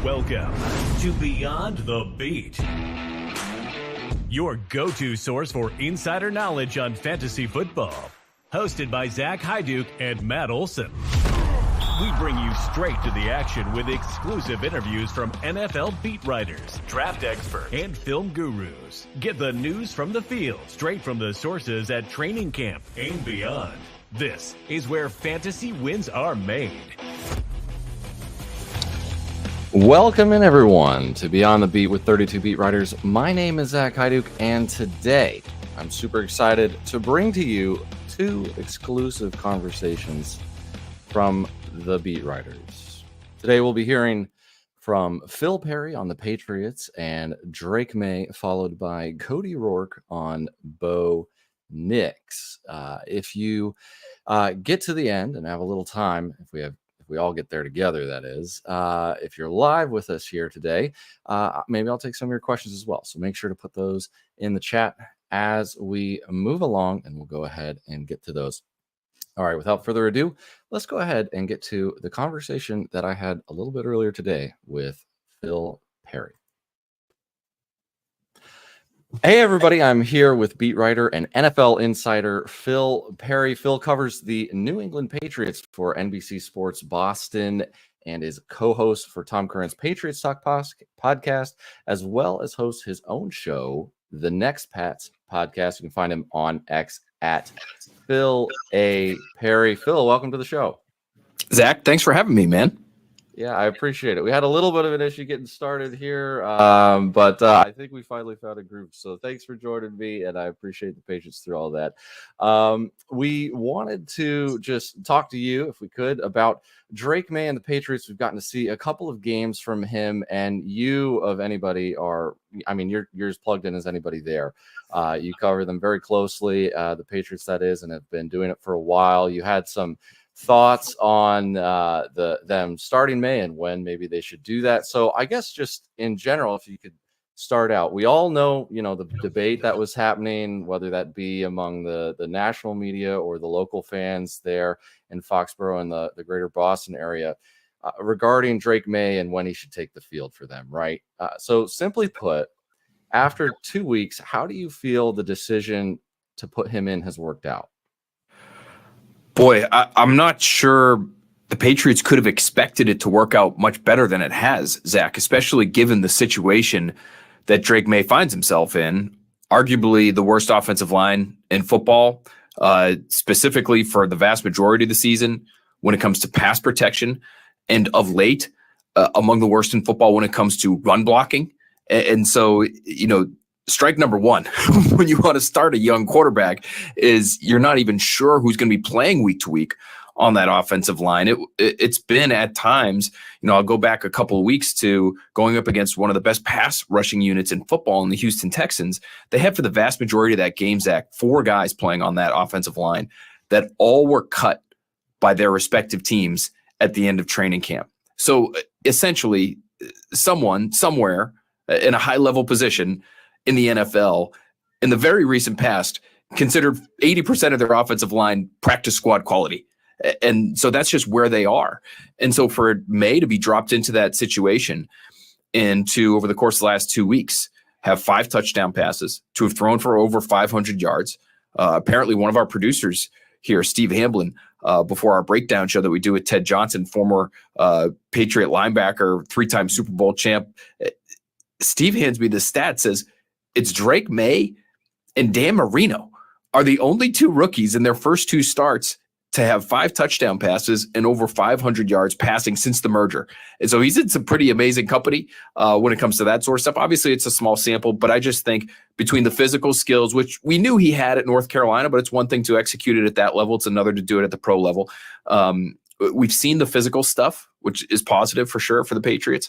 Welcome to Beyond the Beat, your go-to source for insider knowledge on fantasy football. Hosted by Zach Hyduke and Matt Olson. We bring you straight to the action with exclusive interviews from NFL beat writers, draft experts, and film gurus. Get the news from the field, straight from the sources at training camp and beyond. This is where fantasy wins are made. Welcome in, everyone, to Beyond the Beat with 32 Beat Writers. My name is Zach Hyduke, and today I'm super excited to bring to you two exclusive conversations from the beat writers. Today we'll be hearing from Phil Perry on the Patriots and Drake Maye, followed by Cody Roark on Bo Nix. If you get to the end and have a little time, if we all get there together, that is. If you're live with us here today, maybe I'll take some of your questions as well. So make sure to put those in the chat as we move along, and we'll go ahead and get to those. All right, without further ado, let's go ahead and get to the conversation that I had a little bit earlier today with Phil Perry. Hey, everybody. I'm here with beat writer and NFL insider Phil Perry. Phil covers the New England Patriots for NBC Sports Boston and is co-host for Tom Curran's Patriots Talk podcast, as well as hosts his own show, The Next Pats Podcast. You can find him on X at Phil A. Perry. Phil, welcome to the show. Zach, thanks for having me, man. Yeah, I appreciate it. We had a little bit of an issue getting started here, but I think we finally found a groove. So thanks for joining me, and I appreciate the patience through all that. We wanted to just talk to you, if we could, about Drake Maye and the Patriots. We've gotten to see a couple of games from him, and you, of anybody, you're as plugged in as anybody there. You cover them very closely, the Patriots, that is, and have been doing it for a while. You had some thoughts on them starting May and when maybe they should do that. So I guess just in general, if you could start out, we all know, the debate that was happening, whether that be among the national media or the local fans there in Foxborough and the greater Boston area regarding Drake Maye and when he should take the field for them, right? So simply put, after 2 weeks, how do you feel the decision to put him in has worked out? Boy, I'm not sure the Patriots could have expected it to work out much better than it has, Zach, especially given the situation that Drake Maye finds himself in, arguably the worst offensive line in football, specifically for the vast majority of the season when it comes to pass protection, and of late, among the worst in football when it comes to run blocking. And so, strike number one when you want to start a young quarterback is you're not even sure who's going to be playing week to week on that offensive line. It's been at times, I'll go back a couple of weeks to going up against one of the best pass rushing units in football in the Houston Texans. They had for the vast majority of that game, Zach, 4 guys playing on that offensive line that all were cut by their respective teams at the end of training camp. So essentially someone somewhere in a high level position in the NFL in the very recent past considered 80% of their offensive line practice squad quality. And so that's just where they are. And so for Maye to be dropped into that situation and to, over the course of the last 2 weeks, have 5 touchdown passes, to have thrown for over 500 yards. Apparently one of our producers here, Steve Hamblin, before our breakdown show that we do with Ted Johnson, former Patriot linebacker, 3-time Super Bowl champ, Steve hands me the stat, says, it's Drake Maye and Dan Marino are the only 2 rookies in their first 2 starts to have 5 touchdown passes and over 500 yards passing since the merger. And so he's in some pretty amazing company when it comes to that sort of stuff. Obviously, it's a small sample, but I just think between the physical skills, which we knew he had at North Carolina, but it's one thing to execute it at that level. It's another to do it at the pro level. We've seen the physical stuff, which is positive for sure for the Patriots.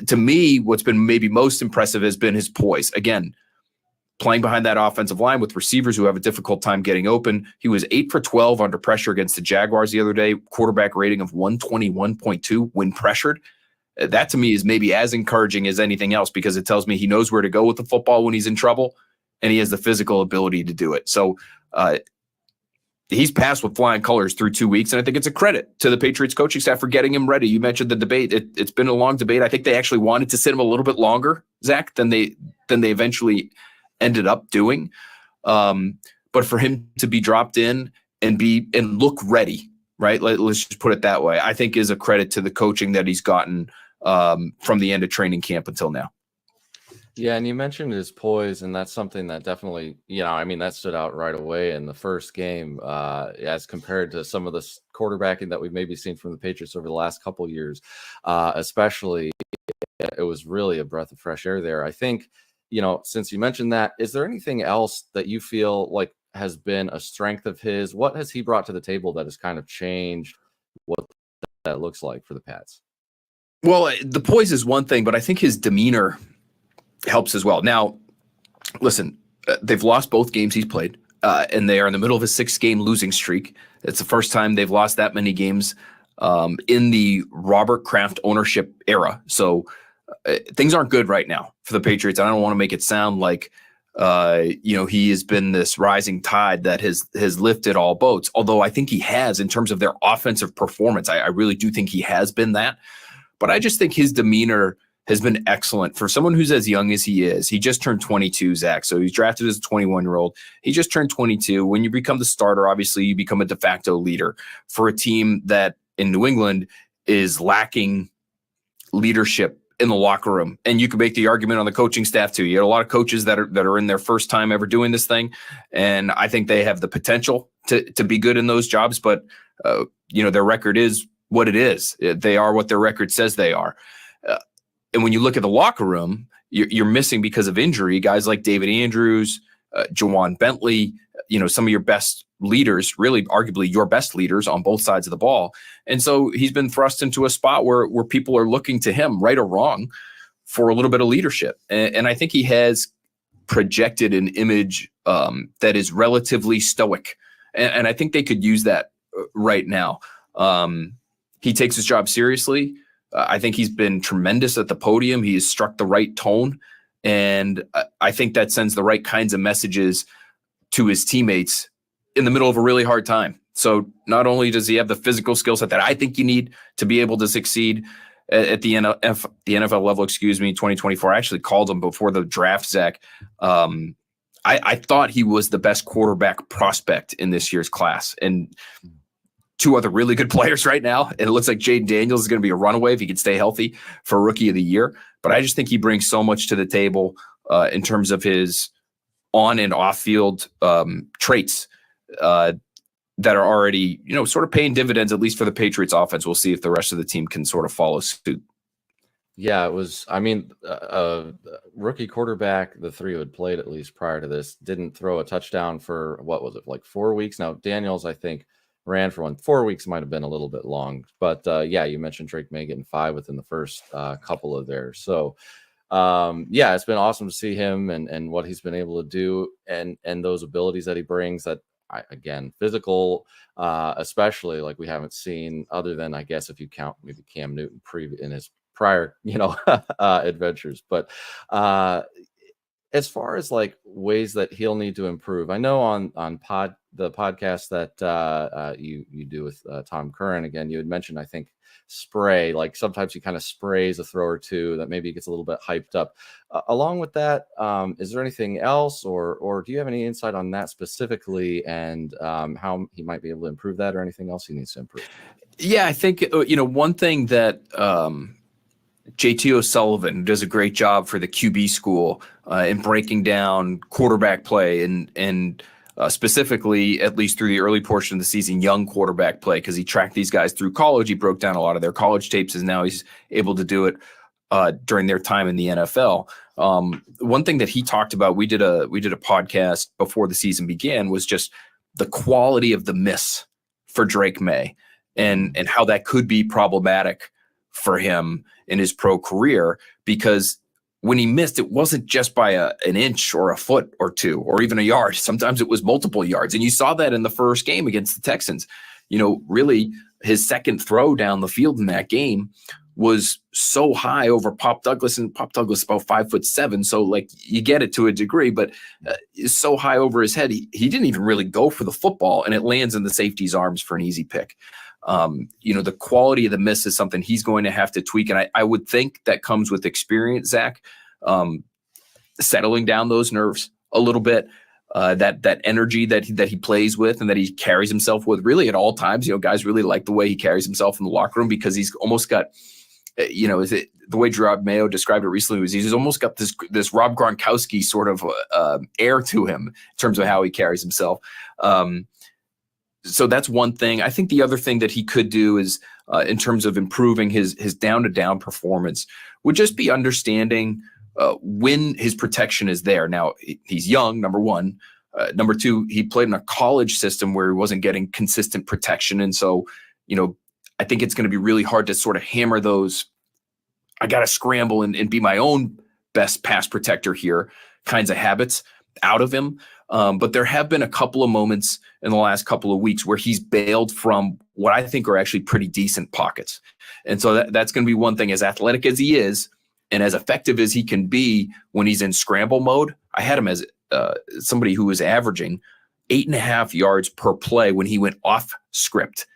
To me, what's been maybe most impressive has been his poise. Again, playing behind that offensive line with receivers who have a difficult time getting open. He was 8 for 12 under pressure against the Jaguars the other day, quarterback rating of 121.2 when pressured. That to me is maybe as encouraging as anything else because it tells me he knows where to go with the football when he's in trouble and he has the physical ability to do it. So he's passed with flying colors through 2 weeks, and I think it's a credit to the Patriots coaching staff for getting him ready. You mentioned the debate; it's been a long debate. I think they actually wanted to sit him a little bit longer, Zach, than they eventually ended up doing. But for him to be dropped in and look ready, right? Let's just put it that way. I think is a credit to the coaching that he's gotten from the end of training camp until now. Yeah, and you mentioned his poise, and that's something that definitely, that stood out right away in the first game as compared to some of the quarterbacking that we've maybe seen from the Patriots over the last couple years. Especially, it was really a breath of fresh air there. I think, since you mentioned that, is there anything else that you feel like has been a strength of his? What has he brought to the table that has kind of changed what that looks like for the Pats? Well, the poise is one thing, but I think his demeanor helps as well. Now, listen, they've lost both games he's played, and they are in the middle of a 6-game losing streak. It's the first time they've lost that many games in the Robert Kraft ownership era. So things aren't good right now for the Patriots. I don't want to make it sound like he has been this rising tide that has lifted all boats, although I think he has in terms of their offensive performance. I really do think he has been that. But I just think his demeanor has been excellent for someone who's as young as he is. He just turned 22, Zach. So he's drafted as a 21-year-old. He just turned 22. When you become the starter, obviously you become a de facto leader for a team that in New England is lacking leadership in the locker room. And you can make the argument on the coaching staff too. You have a lot of coaches that are in their first time ever doing this thing. And I think they have the potential to be good in those jobs, but their record is what it is. They are what their record says they are. And when you look at the locker room, you're missing because of injury guys like David Andrews, Jawan Bentley, some of your best leaders, really arguably your best leaders on both sides of the ball. And so he's been thrust into a spot where people are looking to him, right or wrong, for a little bit of leadership. And I think he has projected an image that is relatively stoic. And I think they could use that right now. He takes his job seriously. I think he's been tremendous at the podium. He has struck the right tone. And I think that sends the right kinds of messages to his teammates in the middle of a really hard time. So not only does he have the physical skill set that I think you need to be able to succeed at the NFL level, 2024. I actually called him before the draft, Zach. I thought he was the best quarterback prospect in this year's class. And two other really good players right now. And it looks like Jaden Daniels is going to be a runaway if he can stay healthy for Rookie of the Year. But I just think he brings so much to the table in terms of his on and off field traits that are already, sort of paying dividends, at least for the Patriots offense. We'll see if the rest of the team can sort of follow suit. Yeah, it was, rookie quarterback, the three who had played at least prior to this, didn't throw a touchdown for, what was it, like 4 weeks? Now, Daniels, I think, ran for 4 weeks, might have been a little bit long. But, you mentioned Drake Maye getting 5 within the first couple of theirs. So, it's been awesome to see him and what he's been able to do and those abilities that he brings that, again, physical, especially like we haven't seen other than, I guess, if you count maybe Cam Newton in his prior, adventures. But as far as like ways that he'll need to improve, I know on the podcast that you do with Tom Curran, again, you had mentioned, I think, spray, like sometimes he kind of sprays a throw or two that maybe gets a little bit hyped up. Along with that, is there anything else or do you have any insight on that specifically and how he might be able to improve that or anything else he needs to improve? Yeah, I think, one thing that JT O'Sullivan does a great job for the QB school in breaking down quarterback play and specifically, at least through the early portion of the season, young quarterback play, because he tracked these guys through college. He broke down a lot of their college tapes, and now he's able to do it during their time in the NFL. One thing that he talked about, we did a podcast before the season began, was just the quality of the miss for Drake Maye and how that could be problematic for him in his pro career, because when he missed, it wasn't just by an inch or a foot or two or even a yard. Sometimes it was multiple yards. And you saw that in the first game against the Texans. Really, his second throw down the field in that game was so high over Pop Douglas, and Pop Douglas is about 5'7". So like you get it to a degree, but is so high over his head. He didn't even really go for the football, and it lands in the safety's arms for an easy pick. The quality of the miss is something he's going to have to tweak. And I would think that comes with experience, Zach, settling down those nerves a little bit. That energy that he plays with and that he carries himself with really at all times. Guys really like the way he carries himself in the locker room, because he's almost got, the way Drake Maye described it recently was he's almost got this Rob Gronkowski sort of air to him in terms of how he carries himself. So that's one thing. I think the other thing that he could do is in terms of improving his down-to-down performance would just be understanding when his protection is there. Now, he's young, number one. Number two, he played in a college system where he wasn't getting consistent protection. And so, I think it's going to be really hard to sort of hammer those, I got to scramble and be my own best pass protector here kinds of habits out of him. But there have been a couple of moments in the last couple of weeks where he's bailed from what I think are actually pretty decent pockets. And so that's going to be one thing. As athletic as he is and as effective as he can be when he's in scramble mode, I had him as somebody who was averaging 8.5 yards per play when he went off script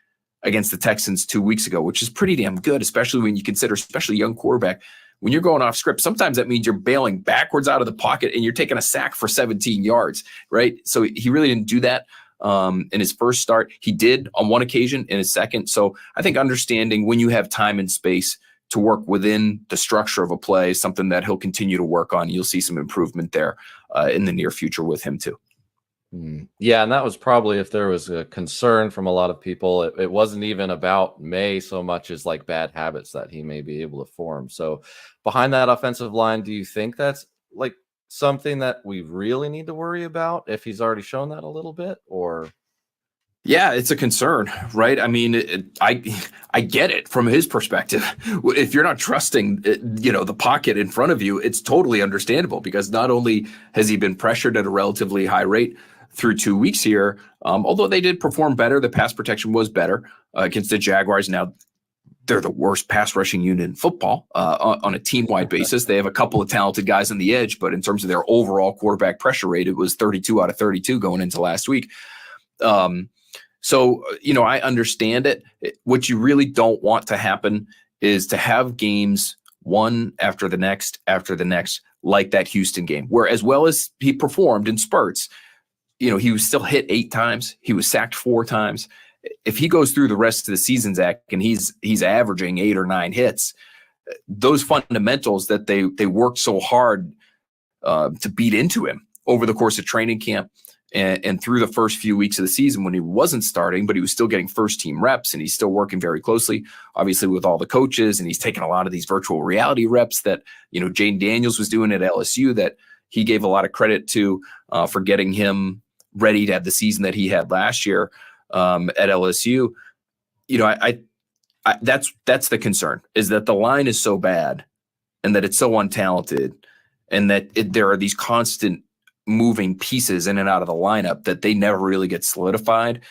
against the Texans 2 weeks ago, which is pretty damn good, especially when you consider, especially young quarterback. When you're going off script, sometimes that means you're bailing backwards out of the pocket and you're taking a sack for 17 yards, right? So he really didn't do that in his first start. He did on one occasion in his second. So I think understanding when you have time and space to work within the structure of a play is something that he'll continue to work on. You'll see some improvement there in the near future with him too. Yeah, and that was probably, if there was a concern from a lot of people, it wasn't even about May so much as like bad habits that he may be able to form. So behind that offensive line, do you think that's like something that we really need to worry about if he's already shown that a little bit? Or yeah, it's a concern, right? I mean, I get it from his perspective. If you're not trusting, the pocket in front of you, it's totally understandable, because not only has he been pressured at a relatively high rate through 2 weeks here, although they did perform better, the pass protection was better against the Jaguars. Now, they're the worst pass rushing unit in football on a team-wide basis. They have a couple of talented guys on the edge, but in terms of their overall quarterback pressure rate, it was 32 out of 32 going into last week. So, I understand it. What you really don't want to happen is to have games one after the next, like that Houston game, where as well as he performed in spurts, he was still hit 8 times. He was sacked 4 times. If he goes through the rest of the season, Zach, and he's averaging 8 or 9 hits, those fundamentals that they worked so hard to beat into him over the course of training camp and through the first few weeks of the season when he wasn't starting, but he was still getting first team reps, and he's still working very closely, obviously, with all the coaches, and he's taking a lot of these virtual reality reps that, Jane Daniels was doing at LSU that he gave a lot of credit to for getting him ready to have the season that he had last year at LSU. That's the concern, is that the line is so bad and that it's so untalented, and that there are these constant moving pieces in and out of the lineup that they never really get solidified,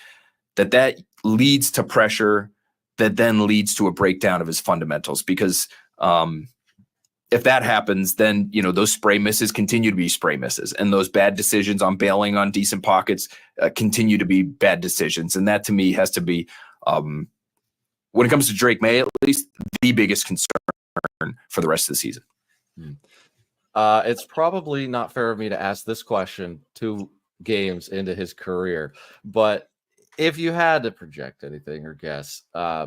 that leads to pressure that then leads to a breakdown of his fundamentals. Because if that happens, then, those spray misses continue to be spray misses, and those bad decisions on bailing on decent pockets continue to be bad decisions. And that, to me, has to be, when it comes to Drake Maye, at least, the biggest concern for the rest of the season. It's probably not fair of me to ask this question 2 games into his career, but if you had to project anything or guess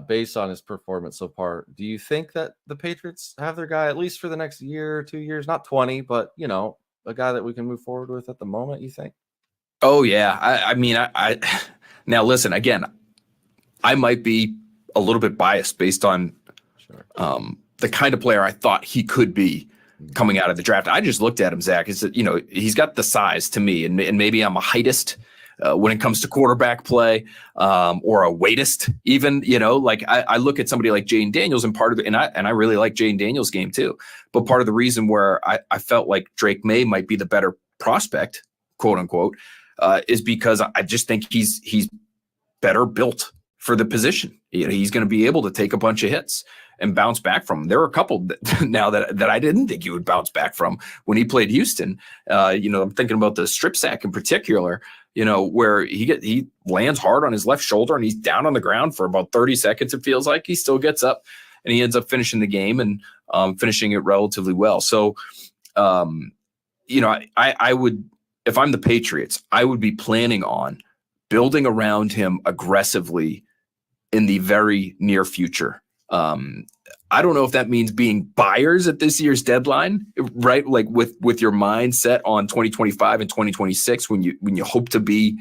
based on his performance so far, do you think that the Patriots have their guy at least for the next year or 2 years? Not 20, but a guy that we can move forward with at the moment, you think? Oh yeah. I mean, now listen, again, I might be a little bit biased based on the kind of player I thought he could be coming out of the draft. I just looked at him, Zach, is that, he's got the size to me, and maybe I'm a heightist when it comes to quarterback play, or a weightist even, like I look at somebody like Jane Daniels, and I really like Jane Daniels' game too. But part of the reason where I felt like Drake Maye might be the better prospect, quote unquote, is because I just think he's better built for the position. He's going to be able to take a bunch of hits and bounce back from them. There are a couple now that I didn't think he would bounce back from when he played Houston. I'm thinking about the strip sack in particular, where he lands hard on his left shoulder and he's down on the ground for about 30 seconds. It feels like he still gets up and he ends up finishing the game and finishing it relatively well. So, I would, if I'm the Patriots, I would be planning on building around him aggressively in the very near future. I don't know if that means being buyers at this year's deadline, right? Like with your mind set on 2025 and 2026, when you hope to be,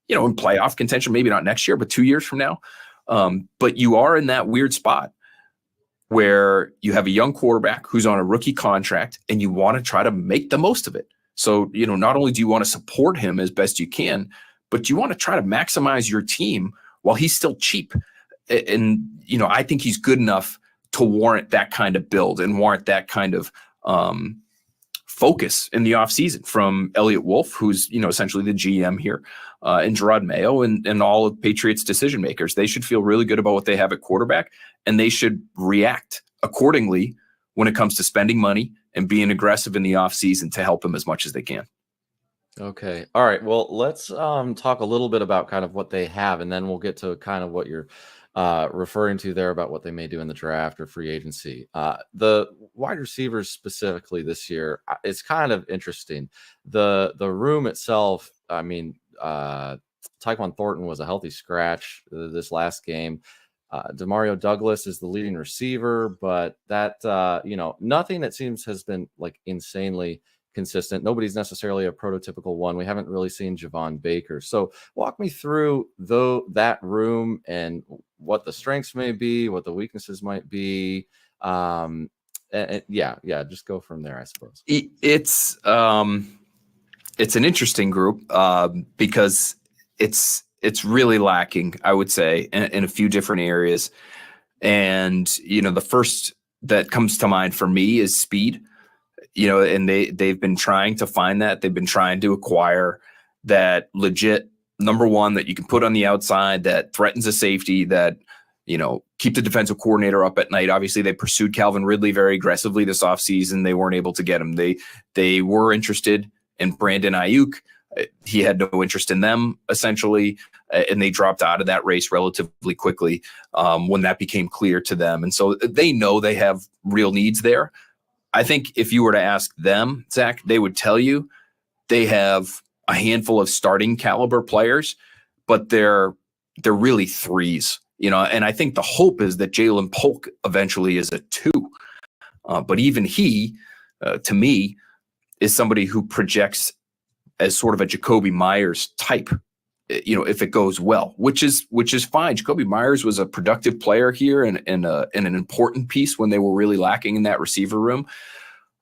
in playoff contention, maybe not next year, but 2 years from now. But you are in that weird spot where you have a young quarterback who's on a rookie contract and you want to try to make the most of it. So, not only do you want to support him as best you can, but you want to try to maximize your team while he's still cheap. And, I think he's good enough to warrant that kind of build and warrant that kind of focus in the offseason from Elliott Wolf, who's, essentially the GM here, and Drake Maye and all of Patriots decision makers. They should feel really good about what they have at quarterback, and they should react accordingly when it comes to spending money and being aggressive in the offseason to help him as much as they can. Okay. All right. Well, let's talk a little bit about kind of what they have, and then we'll get to kind of what you're referring to there about what they may do in the draft or free agency. The wide receivers specifically this year, it's kind of interesting. The room itself, I mean, Tyquan Thornton was a healthy scratch this last game. Demario Douglas is the leading receiver, but that, nothing that seems has been like insanely consistent. Nobody's necessarily a prototypical one. We haven't really seen Javon Baker. So walk me through that room and what the strengths may be, what the weaknesses might be. And just go from there, I suppose. It's an interesting group because it's really lacking, I would say, in a few different areas. And, the first that comes to mind for me is speed. And they've been trying to find that. They've been trying to acquire that legit number one that you can put on the outside that threatens a safety, that, keep the defensive coordinator up at night. Obviously, they pursued Calvin Ridley very aggressively this offseason. They weren't able to get him. They were interested in Brandon Ayuk. He had no interest in them, essentially, and they dropped out of that race relatively quickly when that became clear to them. And so they know they have real needs there. I think if you were to ask them, Zach, they would tell you they have a handful of starting caliber players, but they're really threes, and I think the hope is that Jalen Polk eventually is a 2. But even he, to me, is somebody who projects as sort of a Jacoby Myers type, if it goes well, which is fine. Jacoby Myers was a productive player here and an important piece when they were really lacking in that receiver room.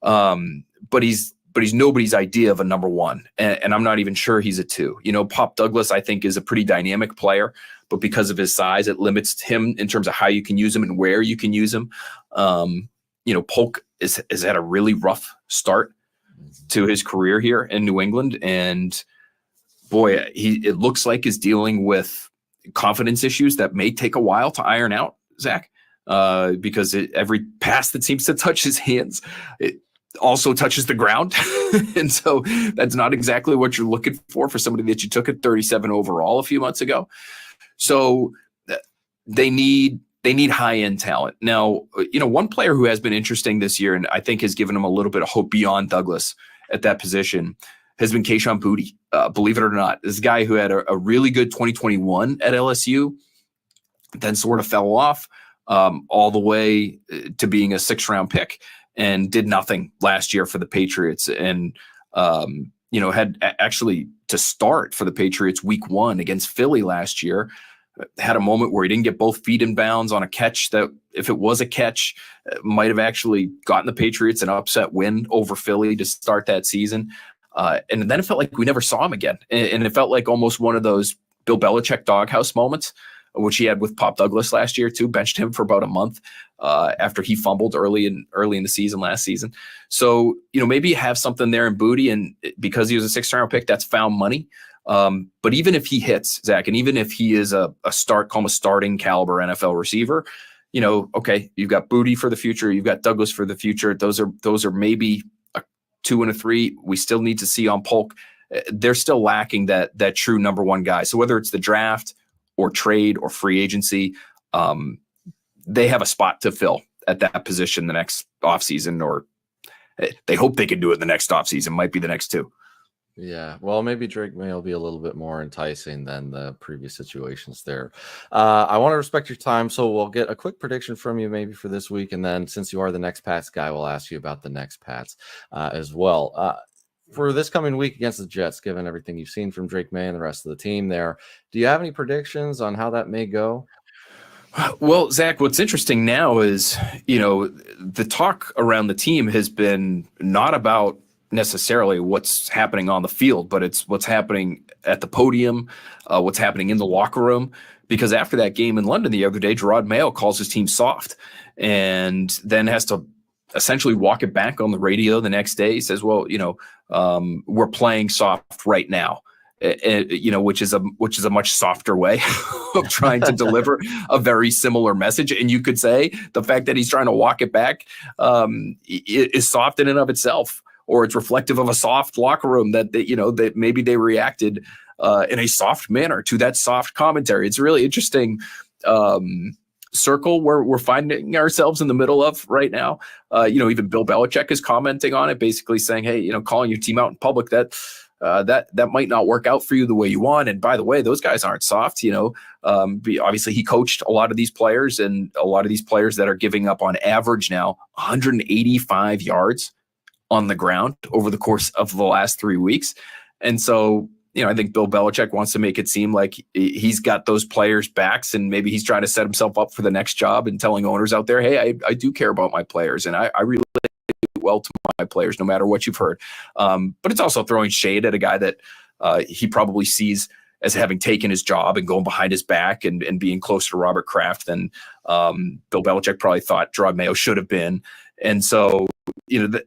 But he's nobody's idea of a number one. And I'm not even sure he's a 2. Pop Douglas, I think, is a pretty dynamic player, but because of his size, it limits him in terms of how you can use him and where you can use him. Polk has had a really rough start to his career here in New England. And boy, it looks like he's dealing with confidence issues that may take a while to iron out, Zach, because every pass that seems to touch his hands, it also touches the ground. And so that's not exactly what you're looking for somebody that you took at 37 overall a few months ago. So they need high-end talent. Now, one player who has been interesting this year, and I think has given them a little bit of hope beyond Douglas at that position, has been Kayshon Boutte. Believe it or not, this guy who had a really good 2021 at LSU, then sort of fell off all the way to being a 6th-round pick and did nothing last year for the Patriots. And, had actually to start for the Patriots week 1 against Philly last year, had a moment where he didn't get both feet in bounds on a catch that, if it was a catch, might have actually gotten the Patriots an upset win over Philly to start that season. And then it felt like we never saw him again. And it felt like almost one of those Bill Belichick doghouse moments, which he had with Pop Douglas last year too. Benched him for about a month after he fumbled early in the season last season. So, maybe you have something there in Boutte, and because he was a 6th-round pick, that's found money. But even if he hits, Zach, and even if he is a starting caliber NFL receiver, okay, you've got Booty for the future, you've got Douglas for the future. Those are maybe a 2 and a 3. We still need to see on Polk. They're still lacking that true number one guy. So whether it's the draft or trade or free agency, they have a spot to fill at that position the next offseason, or they hope they can do it the next offseason. Might be the next 2. Yeah, well, maybe Drake Maye will be a little bit more enticing than the previous situations there. I want to respect your time, so we'll get a quick prediction from you maybe for this week, and then since you are the next Pats guy, we'll ask you about the next Pats as well. For this coming week against the Jets, given everything you've seen from Drake Maye and the rest of the team there, do you have any predictions on how that may go? Well, Zach, what's interesting now is, the talk around the team has been not about necessarily what's happening on the field, but it's what's happening at the podium, what's happening in the locker room. Because after that game in London the other day, Gerard Mayo calls his team soft and then has to essentially walk it back on the radio the next day. He says, well, we're playing soft right now. Which is a much softer way of trying to deliver a very similar message. And you could say the fact that he's trying to walk it back is soft in and of itself, or it's reflective of a soft locker room that maybe they reacted in a soft manner to that soft commentary. It's a really interesting circle where we're finding ourselves in the middle of right now. Even Bill Belichick is commenting on it, basically saying, hey, calling your team out in public, that might not work out for you the way you want. And by the way, those guys aren't soft. Obviously he coached a lot of these players, and a lot of these players that are giving up on average now 185 yards on the ground over the course of the last 3 weeks. And so, I think Bill Belichick wants to make it seem like he's got those players' backs, and maybe he's trying to set himself up for the next job and telling owners out there, hey, I do care about my players, and I relate well to my players, no matter what you've heard. But it's also throwing shade at a guy that he probably sees as having taken his job and going behind his back and being closer to Robert Kraft than Bill Belichick probably thought Gerard Mayo should have been. And so,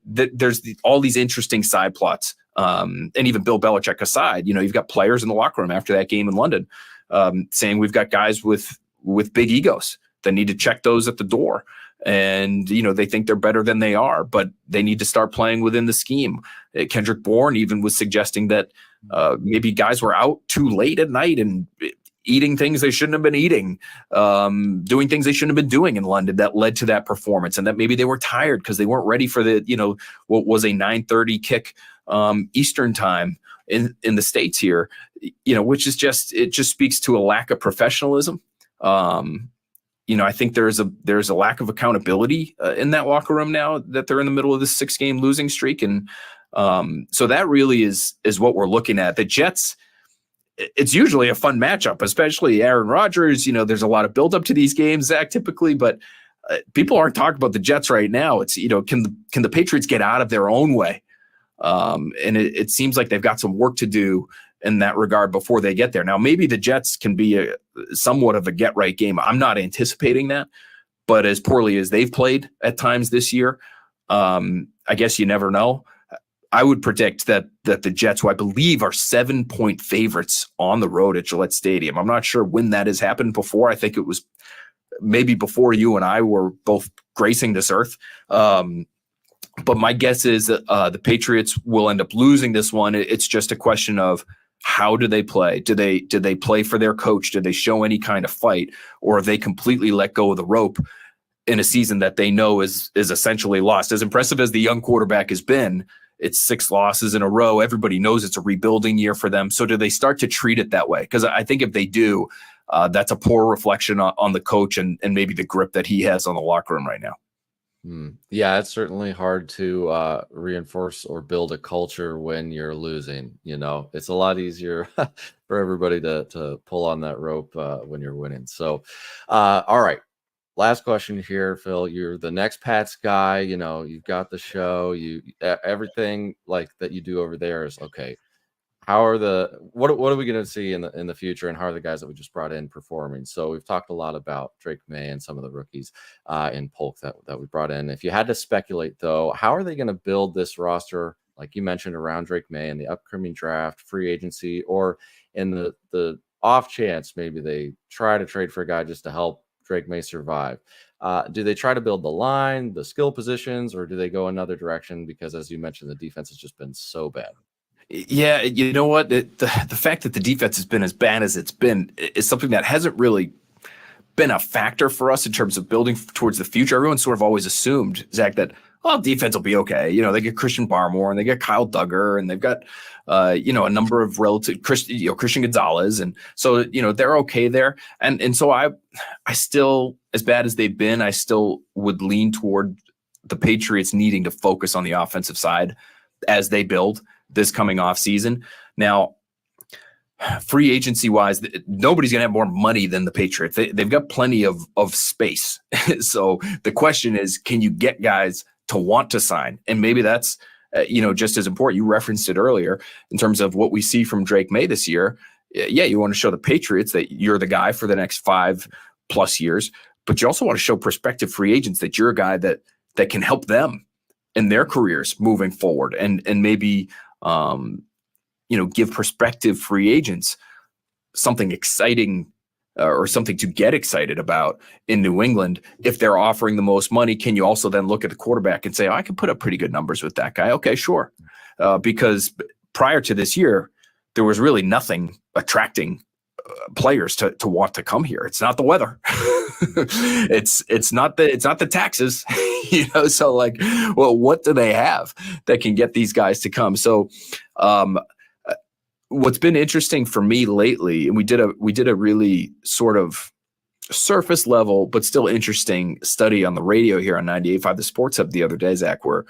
there's all these interesting side plots. And even Bill Belichick aside, you've got players in the locker room after that game in London saying we've got guys with big egos that need to check those at the door. And, they think they're better than they are, but they need to start playing within the scheme. Kendrick Bourne even was suggesting that maybe guys were out too late at night and eating things they shouldn't have been eating, doing things they shouldn't have been doing in London that led to that performance. And that maybe they were tired because they weren't ready for what was a 9:30 kick Eastern time in the States here, which is it just speaks to a lack of professionalism. I think there's a lack of accountability in that locker room now that they're in the middle of this 6-game losing streak. And so that really is what we're looking at. The Jets, it's usually a fun matchup, especially Aaron Rodgers. There's a lot of buildup to these games, Zach, typically, but people aren't talking about the Jets right now. It's, can the Patriots get out of their own way? And it seems like they've got some work to do in that regard before they get there. Now, maybe the Jets can be somewhat of a get-right game. I'm not anticipating that, but as poorly as they've played at times this year, I guess you never know. I would predict that the Jets, who I believe are 7-point favorites on the road at Gillette Stadium. I'm not sure when that has happened before. I think it was maybe before you and I were both gracing this earth. But my guess is that the Patriots will end up losing this one. It's just a question of how do they play? Do they play for their coach? Do they show any kind of fight? Or have they completely let go of the rope in a season that they know is essentially lost? As impressive as the young quarterback has been, it's 6 losses in a row. Everybody knows it's a rebuilding year for them. So do they start to treat it that way? Because I think if they do, that's a poor reflection on the coach and maybe the grip that he has on the locker room right now. Yeah, it's certainly hard to reinforce or build a culture when you're losing. It's a lot easier for everybody to pull on that rope when you're winning. So, all right. Last question here, Phil. You're the next Pats guy. You've got the show. Everything like that you do over there is okay. How are what are we going to see in the future, and how are the guys that we just brought in performing? So we've talked a lot about Drake Maye and some of the rookies in Polk that we brought in. If you had to speculate, though, how are they going to build this roster like you mentioned, around Drake Maye in the upcoming draft, free agency, or in the off chance maybe they try to trade for a guy just to help Drake Maye survive? Do they try to build the line, the skill positions, or do they go another direction? Because as you mentioned, the defense has just been so bad. Yeah, you know what? The fact that the defense has been as bad as it's been is something that hasn't really been a factor for us in terms of building towards the future. Everyone sort of always assumed, Zach, that defense will be okay. They get Christian Barmore and they get Kyle Duggar and they've got a number of relative Christian Gonzalez, and so they're okay there. And so I still, as bad as they've been, I still would lean toward the Patriots needing to focus on the offensive side as they build this coming off season. Now, free agency wise, nobody's going to have more money than the Patriots. They've got plenty of space. So the question is, can you get guys to want to sign? And maybe that's, just as important. You referenced it earlier in terms of what we see from Drake Maye this year. Yeah, you want to show the Patriots that you're the guy for the next 5+ years, but you also want to show prospective free agents that you're a guy that can help them in their careers moving forward, and maybe give prospective free agents something exciting or something to get excited about in New England. If they're offering the most money, can you also then look at the quarterback and say, I can put up pretty good numbers with that guy? Okay, sure. Because prior to this year, there was really nothing attracting players to want to come here. It's not the weather. it's not the taxes, so like, well, what do they have that can get these guys to come? So, what's been interesting for me lately, and we did a really sort of surface level, but still interesting study on the radio here on 98.5 The Sports Hub the other day, Zach, where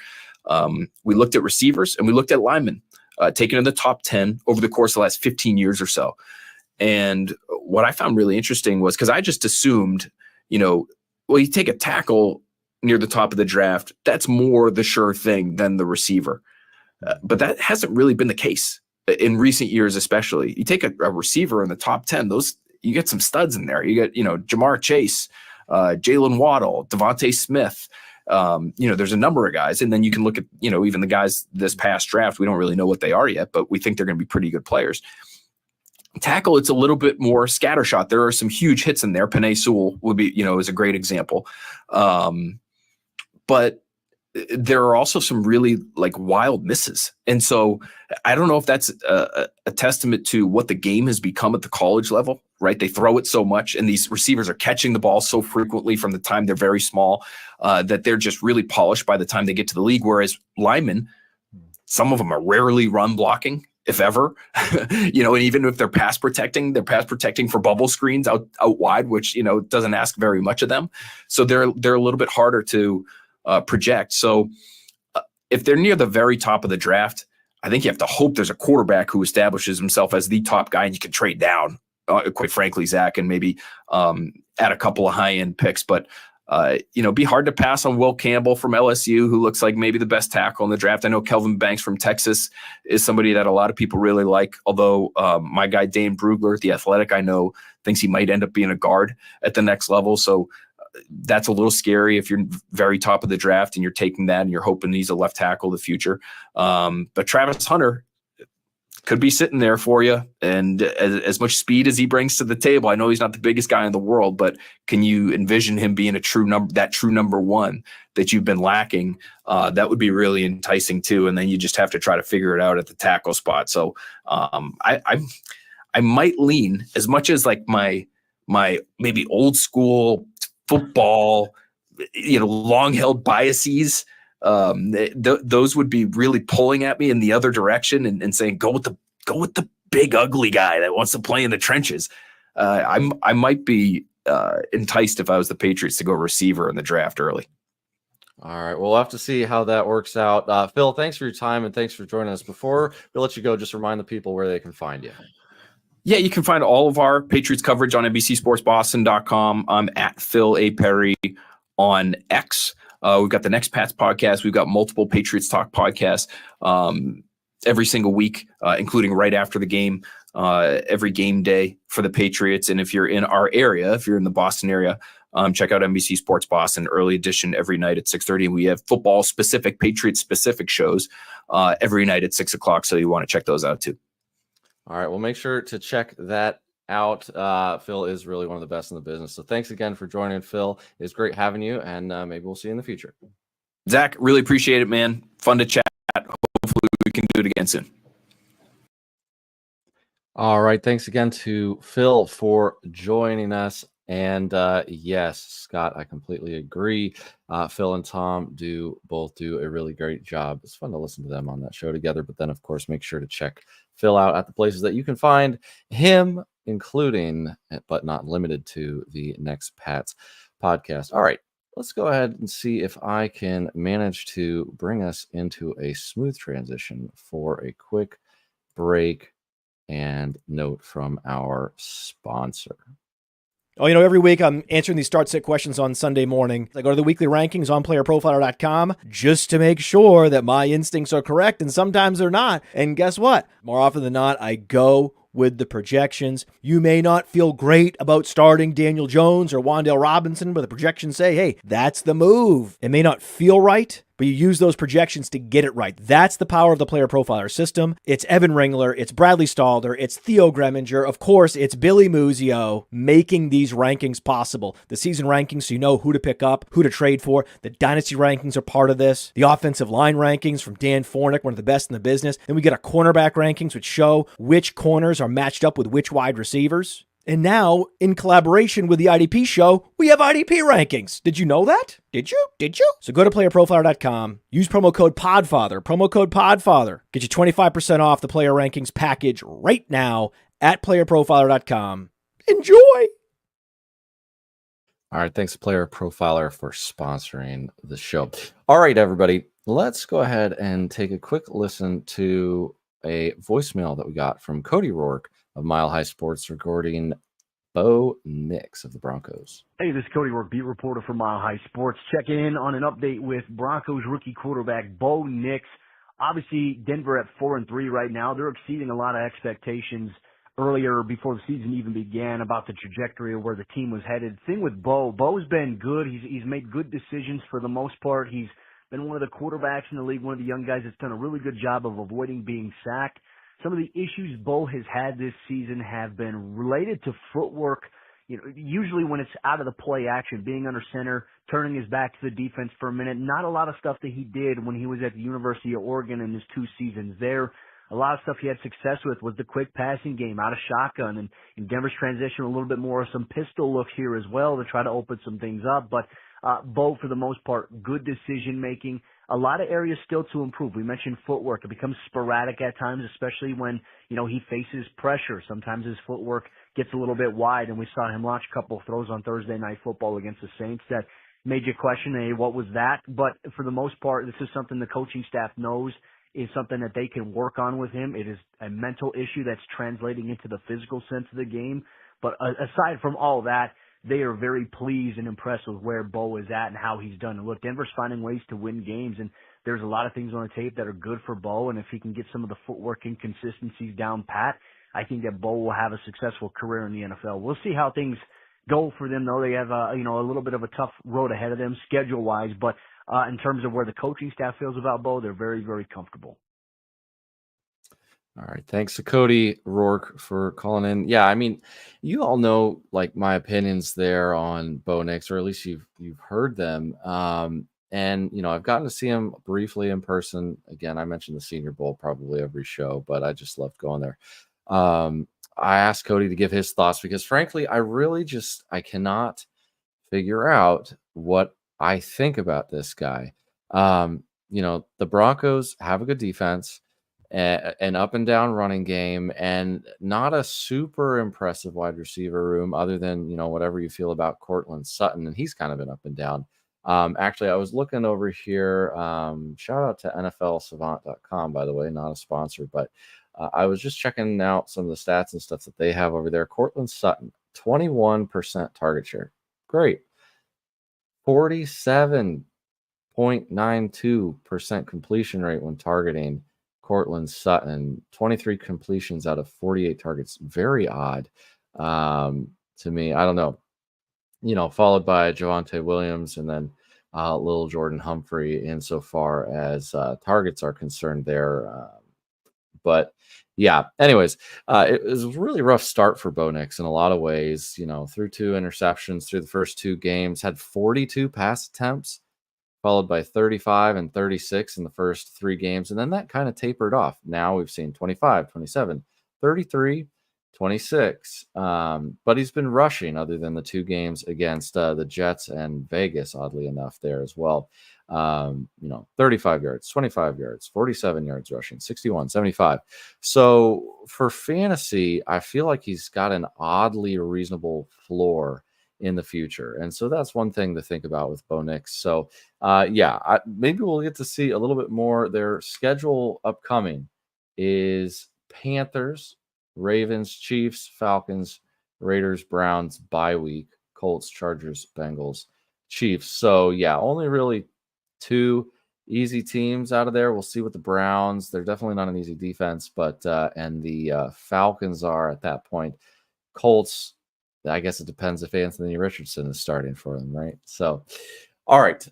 we looked at receivers and we looked at linemen taken in the top 10 over the course of the last 15 years or so. And what I found really interesting was, because I just assumed, you take a tackle near the top of the draft, that's more the sure thing than the receiver. But that hasn't really been the case in recent years, especially. You take a receiver in the top 10, you get some studs in there. You get, Jamar Chase, Jalen Waddle, Devontae Smith. There's a number of guys. And then you can look at, even the guys this past draft, we don't really know what they are yet, but we think they're going to be pretty good players. Tackle, it's a little bit more scattershot. There are some huge hits in there. Penei Sewell would be, is a great example. But there are also some really like wild misses. And so I don't know if that's a testament to what the game has become at the college level, right? They throw it so much and these receivers are catching the ball so frequently from the time they're very small that they're just really polished by the time they get to the league. Whereas linemen, some of them are rarely run blocking, if ever, and even if they're pass protecting for bubble screens out wide, which, doesn't ask very much of them. So they're a little bit harder to project. So if they're near the very top of the draft, I think you have to hope there's a quarterback who establishes himself as the top guy and you can trade down, quite frankly, Zach, and maybe add a couple of high-end picks. But, be hard to pass on Will Campbell from LSU, who looks like maybe the best tackle in the draft. I know Kelvin Banks from Texas is somebody that a lot of people really like, although my guy Dane Brugler at The Athletic, I know, thinks he might end up being a guard at the next level. So that's a little scary if you're very top of the draft and you're taking that and you're hoping he's a left tackle of the future. But Travis Hunter could be sitting there for you. And as much speed as he brings to the table, I know he's not the biggest guy in the world, but can you envision him being a true number one that you've been lacking? That would be really enticing too. And then you just have to try to figure it out at the tackle spot. So I might lean, as much as like my maybe old school football, long held biases, those would be really pulling at me in the other direction and saying, go with the big ugly guy that wants to play in the trenches. I might be enticed if I was the Patriots to go receiver in the draft early. All right, we'll have to see how that works out. Phil, thanks for your time and thanks for joining us. Before we let you go, just remind the people where they can find you. Yeah, you can find all of our Patriots coverage on NBCSportsBoston.com. I'm at Phil A. Perry on X. We've got the Next Pats podcast. We've got multiple Patriots Talk podcasts every single week, including right after the game, every game day for the Patriots. And if you're in our area, if you're in the Boston area, Check out NBC Sports Boston early edition every night at 6:30. We have football specific, Patriots specific shows every night at 6 o'clock. So you want to check those out too. All right. Well, make sure to check that out. Phil is really one of the best in the business. So thanks again for joining, Phil. It's great having you, and maybe we'll see you in the future. Zach, really appreciate it, man. Fun to chat. Hopefully we can do it again soon. All right. Thanks again to Phil for joining us. And yes, Scott, I completely agree. Phil and Tom both do a really great job. It's fun to listen to them on that show together. But then, of course, make sure to check Phil out at the places that you can find him, including, but not limited to, the Next Pats podcast. All right. Let's go ahead and see if I can manage to bring us into a smooth transition for a quick break and note from our sponsor. Oh, every week I'm answering these start-sit questions on Sunday morning. I go to the weekly rankings on PlayerProfiler.com just to make sure that my instincts are correct, and sometimes they're not. And guess what? More often than not, I go with the projections. You may not feel great about starting Daniel Jones or Wan'Dale Robinson, but the projections say, hey, that's the move. It may not feel right, but you use those projections to get it right. That's the power of the Player Profiler system. It's Evan Ringler, it's Bradley Stalder, it's Theo Greminger, of course, it's Billy Muzio making these rankings possible. The season rankings, so you know who to pick up, who to trade for. The Dynasty rankings are part of this. The offensive line rankings from Dan Fornick, one of the best in the business. Then we get our cornerback rankings, which show which corners are matched up with which wide receivers. And now, in collaboration with the IDP show, we have IDP rankings. Did you know that? Did you? So go to playerprofiler.com, use promo code PODFATHER. Get you 25% off the player rankings package right now at playerprofiler.com. Enjoy! All right, thanks Player Profiler for sponsoring the show. All right, everybody, let's go ahead and take a quick listen to a voicemail that we got from Cody Roark of Mile High Sports regarding Bo Nix of the Broncos. Hey, this is Cody Roark, beat reporter for Mile High Sports, checking in on an update with Broncos rookie quarterback Bo Nix. Obviously, Denver at 4-3 right now. They're exceeding a lot of expectations earlier before the season even began about the trajectory of where the team was headed. Thing with Bo's been good. He's made good decisions for the most part. He's been one of the quarterbacks in the league, one of the young guys that's done a really good job of avoiding being sacked. Some of the issues Bo has had this season have been related to footwork. Usually when it's out of the play action, being under center, turning his back to the defense for a minute. Not a lot of stuff that he did when he was at the University of Oregon in his 2 seasons there. A lot of stuff he had success with was the quick passing game out of shotgun, and in Denver's transition a little bit more of some pistol look here as well to try to open some things up. But Bo, for the most part, good decision making. A lot of areas still to improve. We mentioned footwork. It becomes sporadic at times, especially when, he faces pressure. Sometimes his footwork gets a little bit wide, and we saw him launch a couple of throws on Thursday Night Football against the Saints that made you question, hey, what was that? But for the most part, this is something the coaching staff knows is something that they can work on with him. It is a mental issue that's translating into the physical sense of the game. But aside from all that, they are very pleased and impressed with where Bo is at and how he's done. And look, Denver's finding ways to win games, and there's a lot of things on the tape that are good for Bo. And if he can get some of the footwork inconsistencies down pat, I think that Bo will have a successful career in the NFL. We'll see how things go for them, though. They have a little bit of a tough road ahead of them schedule-wise, but in terms of where the coaching staff feels about Bo, they're very, very comfortable. All right. Thanks to Cody Roark for calling in. Yeah, I mean, you all know my opinions there on Bo Nix, or at least you've heard them. And I've gotten to see him briefly in person. Again, I mentioned the Senior Bowl probably every show, but I just loved going there. I asked Cody to give his thoughts because frankly, I cannot figure out what I think about this guy. The Broncos have a good defense, an up and down running game, and not a super impressive wide receiver room other than, whatever you feel about Cortland Sutton. And he's kind of been up and down. Actually, I was looking over here. Shout out to NFLsavant.com, by the way, not a sponsor, but I was just checking out some of the stats and stuff that they have over there. Cortland Sutton, 21% target share. Great. 47.92% completion rate when targeting Cortland Sutton, 23 completions out of 48 targets. Very odd to me. I don't know. followed by Javonte Williams and then little Jordan Humphrey insofar as targets are concerned there. But yeah, anyways, it was a really rough start for Bo Nix in a lot of ways, threw 2 interceptions through the first 2 games, had 42 pass attempts, followed by 35 and 36 in the first 3 games. And then that kind of tapered off. Now we've seen 25, 27, 33, 26. But he's been rushing other than the 2 games against the Jets and Vegas, oddly enough, there as well. 35 yards, 25 yards, 47 yards rushing, 61, 75. So for fantasy, I feel like he's got an oddly reasonable floor in the future. And so that's one thing to think about with Bo Nix. So maybe we'll get to see a little bit more. Their schedule upcoming is Panthers, Ravens, Chiefs, Falcons, Raiders, Browns, bye week, Colts, Chargers, Bengals, Chiefs. So only really 2 easy teams out of there. We'll see what the Browns, they're definitely not an easy defense, but and the Falcons are at that point. Colts, I guess it depends if Anthony Richardson is starting for them, right? So, all right.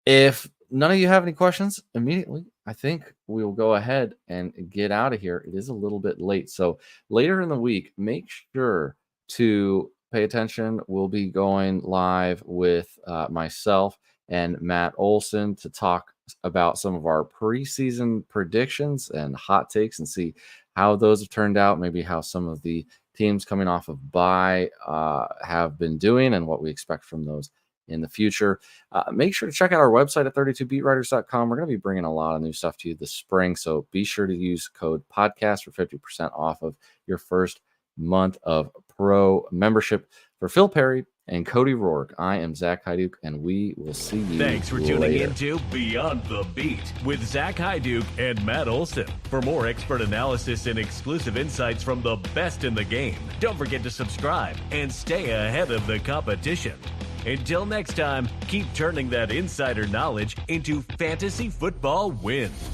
If none of you have any questions immediately, I think we will go ahead and get out of here. It is a little bit late. So later in the week, make sure to pay attention. We'll be going live with myself and Matt Olson to talk about some of our preseason predictions and hot takes and see how those have turned out, maybe how some of the teams coming off of bye have been doing and what we expect from those in the future. Make sure to check out our website at 32beatwriters.com. We're going to be bringing a lot of new stuff to you this spring, so be sure to use code podcast for 50% off of your first month of pro membership. For Phil Perry and Cody Roark, I am Zach Hyduk, and we will see you Thanks for later. tuning into Beyond the Beat with Zach Hyduk and Matt Olson. For more expert analysis and exclusive insights from the best in the game, don't forget to subscribe and stay ahead of the competition. Until next time, keep turning that insider knowledge into fantasy football wins.